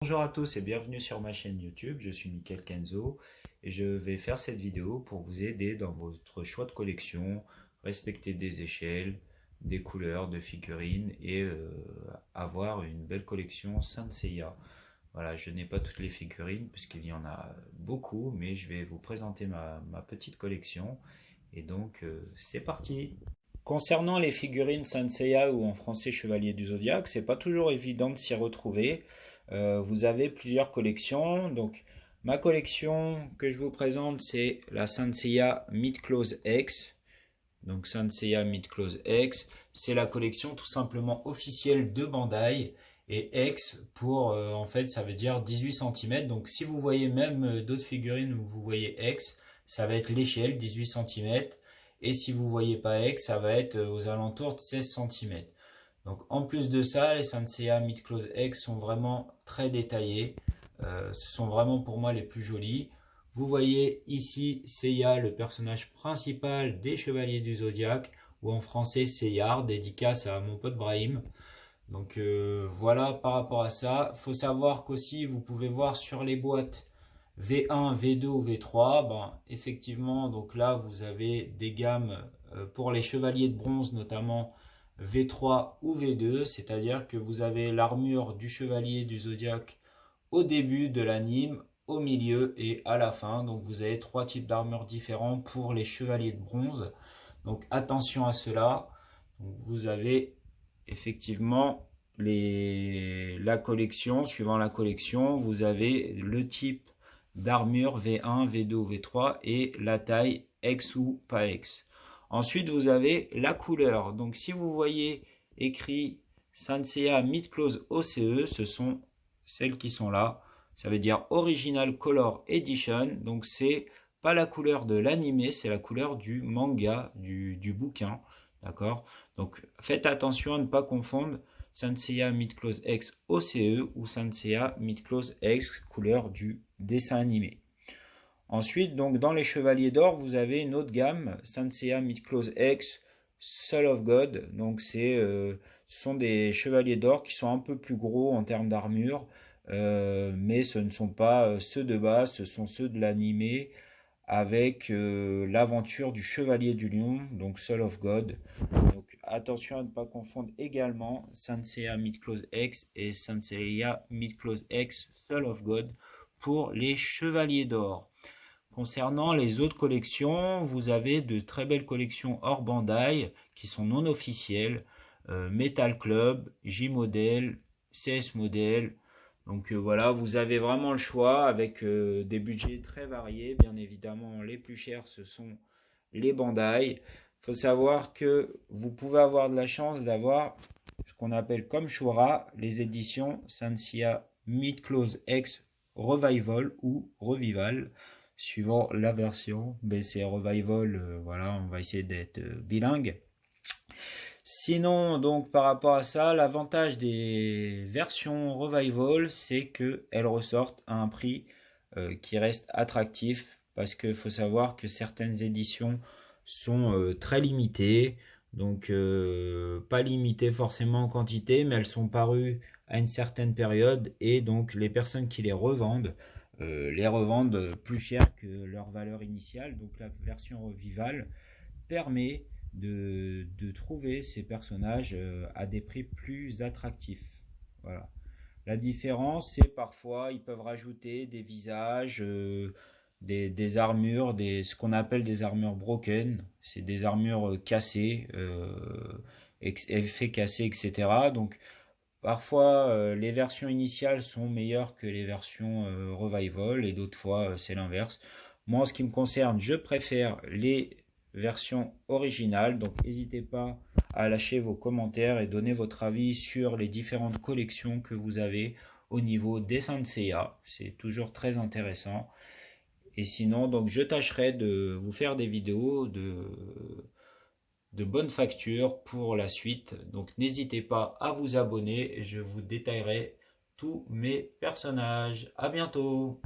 Bonjour à tous et bienvenue sur ma chaîne YouTube, je suis Mickaël Kenzo et je vais faire cette vidéo pour vous aider dans votre choix de collection, respecter des échelles, des couleurs de figurines et avoir une belle collection Saint Seiya. Voilà, je n'ai pas toutes les figurines puisqu'il y en a beaucoup, mais je vais vous présenter ma petite collection et donc c'est parti. Concernant les figurines Saint Seiya ou en français Chevalier du Zodiaque, c'est pas toujours évident de s'y retrouver. Vous avez plusieurs collections. Donc, ma collection que je vous présente, c'est la Saint Seiya Mid-Close X. Donc, Saint Seiya Mid-Close X, c'est la collection tout simplement officielle de Bandai. Et X pour, en fait, ça veut dire 18 cm. Donc, si vous voyez même d'autres figurines où vous voyez X, ça va être l'échelle 18 cm. Et si vous voyez pas X, ça va être aux alentours de 16 cm. Donc en plus de ça, les Sanseiya Mid-Close X sont vraiment très détaillés. Ce sont vraiment pour moi les plus jolis. Vous voyez ici Seiya, le personnage principal des Chevaliers du Zodiaque, ou en français Seyar, dédicace à mon pote Brahim. Donc voilà par rapport à ça. Il faut savoir qu'aussi vous pouvez voir sur les boîtes V1, V2 ou V3. Ben, effectivement, donc là vous avez des gammes pour les chevaliers de bronze notamment V3 ou V2, c'est-à-dire que vous avez l'armure du chevalier du zodiaque au début de l'anime, au milieu et à la fin. Donc vous avez trois types d'armures différents pour les chevaliers de bronze. Donc attention à cela. Donc, vous avez effectivement la collection, suivant la collection, vous avez le type d'armure V1, V2 ou V3 et la taille X ou pas X. Ensuite, vous avez la couleur. Donc, si vous voyez écrit Sanseiya Mid-Close OCE, ce sont celles qui sont là. Ça veut dire Original Color Edition. Donc, c'est pas la couleur de l'animé, c'est la couleur du manga, du bouquin. D'accord? Donc, faites attention à ne pas confondre Sanseiya Mid-Close X OCE ou Sanseiya Mid-Close X couleur du dessin animé. Ensuite, donc dans les Chevaliers d'Or, vous avez une autre gamme, Sanseiya Mid-Close X, Soul of God. Donc ce sont des Chevaliers d'Or qui sont un peu plus gros en termes d'armure, mais ce ne sont pas ceux de base, ce sont ceux de l'animé avec l'aventure du Chevalier du Lion, donc Soul of God. Donc attention à ne pas confondre également Sanseiya Mid-Close X et Sanseiya Mid-Close X Soul of God pour les Chevaliers d'Or. Concernant les autres collections, vous avez de très belles collections hors Bandai qui sont non officielles. Metal Club, J-Model, CS Model. Donc voilà, vous avez vraiment le choix avec des budgets très variés. Bien évidemment, les plus chers, ce sont les Bandai. Il faut savoir que vous pouvez avoir de la chance d'avoir ce qu'on appelle comme Shura, les éditions Sanseiya Mid-Close X Revival ou Revival suivant la version. Mais c'est Revival, voilà, on va essayer d'être bilingue. Sinon, donc par rapport à ça, l'avantage des versions Revival, c'est qu'elles ressortent à un prix qui reste attractif, parce qu'il faut savoir que certaines éditions sont très limitées, donc pas limitées forcément en quantité, mais elles sont parues à une certaine période, et donc les personnes qui les revendent plus cher que leur valeur initiale. Donc la version Revival permet de trouver ces personnages à des prix plus attractifs. Voilà. La différence, c'est parfois ils peuvent rajouter des visages, des armures, ce qu'on appelle des armures broken. C'est des armures cassées, effets cassés, etc. Donc parfois les versions initiales sont meilleures que les versions Revival et d'autres fois c'est l'inverse. Moi en ce qui me concerne, je préfère les version originale. Donc n'hésitez pas à lâcher vos commentaires et donner votre avis sur les différentes collections que vous avez au niveau des Sanseiya. C'est toujours très intéressant. Et sinon, donc je tâcherai de vous faire des vidéos de bonne facture pour la suite. Donc n'hésitez pas à vous abonner et je vous détaillerai tous mes personnages. À bientôt!